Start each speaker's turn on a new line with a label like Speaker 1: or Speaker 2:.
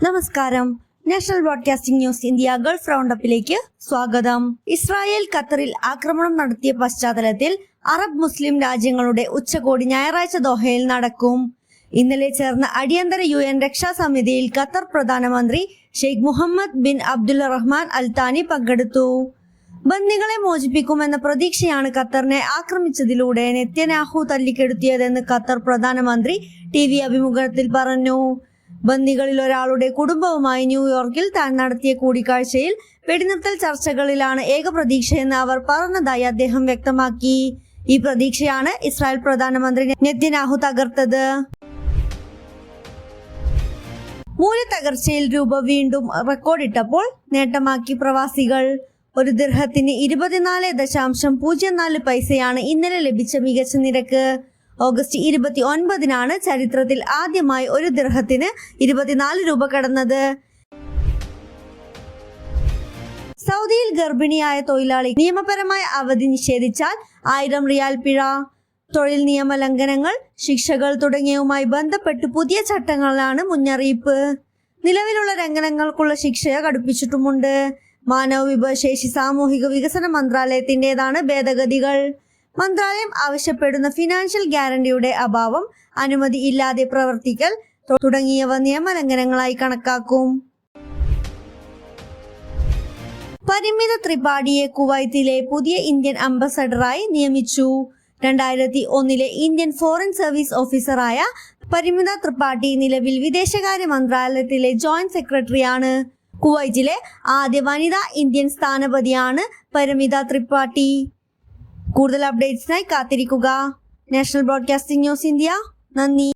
Speaker 1: നമസ്കാരം. National broadcasting news India Gulf റൗണ്ടപ്പിലേക്ക് സ്വാഗതം. ഇസ്രായേൽ ഖത്തറിൽ ആക്രമണം നടത്തിയ പശ്ചാത്തലത്തിൽ അറബ് മുസ്ലിം രാജ്യങ്ങളുടെ ഉച്ചകോടി ഞായറാഴ്ച ദോഹയിൽ നടക്കും. ഇന്നലെ ചേർന്ന അടിയന്തര UN രക്ഷാസമിതിയിൽ ഖത്തർ പ്രധാനമന്ത്രി ഷെയ്ഖ് മുഹമ്മദ് ബിൻ അബ്ദുൽ റഹ്മാൻ അൽ താനി പങ്കെടുത്തു. ബന്ദികളെ മോചിപ്പിക്കുമെന്ന പ്രതീക്ഷയാണ് ഖത്തറിനെ ആക്രമിച്ചതിലൂടെ നെതന്യാഹു തല്ലിക്കെടുത്തിയതെന്ന് ഖത്തർ പ്രധാനമന്ത്രി TV അഭിമുഖത്തിൽ പറഞ്ഞു. ബന്ദികളിൽ ഒരാളുടെ കുടുംബവുമായി ന്യൂയോർക്കിൽ താൻ നടത്തിയ കൂടിക്കാഴ്ചയിൽ വെടിനിർത്തൽ ചർച്ചകളിലാണ് ഏക പ്രതീക്ഷയെന്ന് അവർ പറഞ്ഞതായി അദ്ദേഹം വ്യക്തമാക്കി. ഈ പ്രതീക്ഷയാണ് ഇസ്രായേൽ പ്രധാനമന്ത്രി നെതന്യാഹു തകർത്തത്. മൂല്യത്തകർച്ചയിൽ രൂപ വീണ്ടും റെക്കോർഡിട്ടപ്പോൾ നേട്ടമാക്കി പ്രവാസികൾ. ഒരു ദിർഹത്തിന് 24.04 പൈസയാണ് ഇന്നലെ ലഭിച്ച മികച്ച നിരക്ക്. ഓഗസ്റ്റ് 29-നാണ് ചരിത്രത്തിൽ ആദ്യമായി ഒരു ദിർഹത്തിന് 24 രൂപ കടന്നത്. സൗദിയിൽ ഗർഭിണിയായ തൊഴിലാളി നിയമപരമായ അവധി നിഷേധിച്ചാൽ 1000 റിയാൽ പിഴ. തൊഴിൽ നിയമ ലംഘനങ്ങൾ, ശിക്ഷകൾ തുടങ്ങിയവുമായി ബന്ധപ്പെട്ട് പുതിയ ചട്ടങ്ങളാണ് മുന്നറിയിപ്പ്. നിലവിലുള്ള ലംഘനങ്ങൾക്കുള്ള ശിക്ഷ കടുപ്പിച്ചിട്ടുമുണ്ട്. മാനവ വിഭവശേഷി സാമൂഹിക വികസന മന്ത്രാലയത്തിൻ്റെതാണ് ഭേദഗതികൾ. മന്ത്രാലയം ആവശ്യപ്പെടുന്ന ഫിനാൻഷ്യൽ ഗ്യാരണ്ടിയുടെ അഭാവം, അനുമതി ഇല്ലാതെ പ്രവർത്തിക്കൽ തുടങ്ങിയവ നിയമലംഘനങ്ങളായി കണക്കാക്കും. പരിമിത ത്രിപാഠിയെ കുവൈത്തിലെ പുതിയ ഇന്ത്യൻ അംബാസഡറായി നിയമിച്ചു. 2001 ഇന്ത്യൻ ഫോറിൻ സർവീസ് ഓഫീസറായ പരിമിത ത്രിപാഠി നിലവിൽ വിദേശകാര്യ മന്ത്രാലയത്തിലെ ജോയിന്റ് സെക്രട്ടറിയാണ്. കുവൈറ്റിലെ ആദ്യ വനിതാ ഇന്ത്യൻ സ്ഥാനപതിയാണ് പരിമിത ത്രിപാഠി. കൂടുതൽ അപ്ഡേറ്റ്സിനായി കാത്തിരിക്കുക. National broadcasting news India. നന്ദി.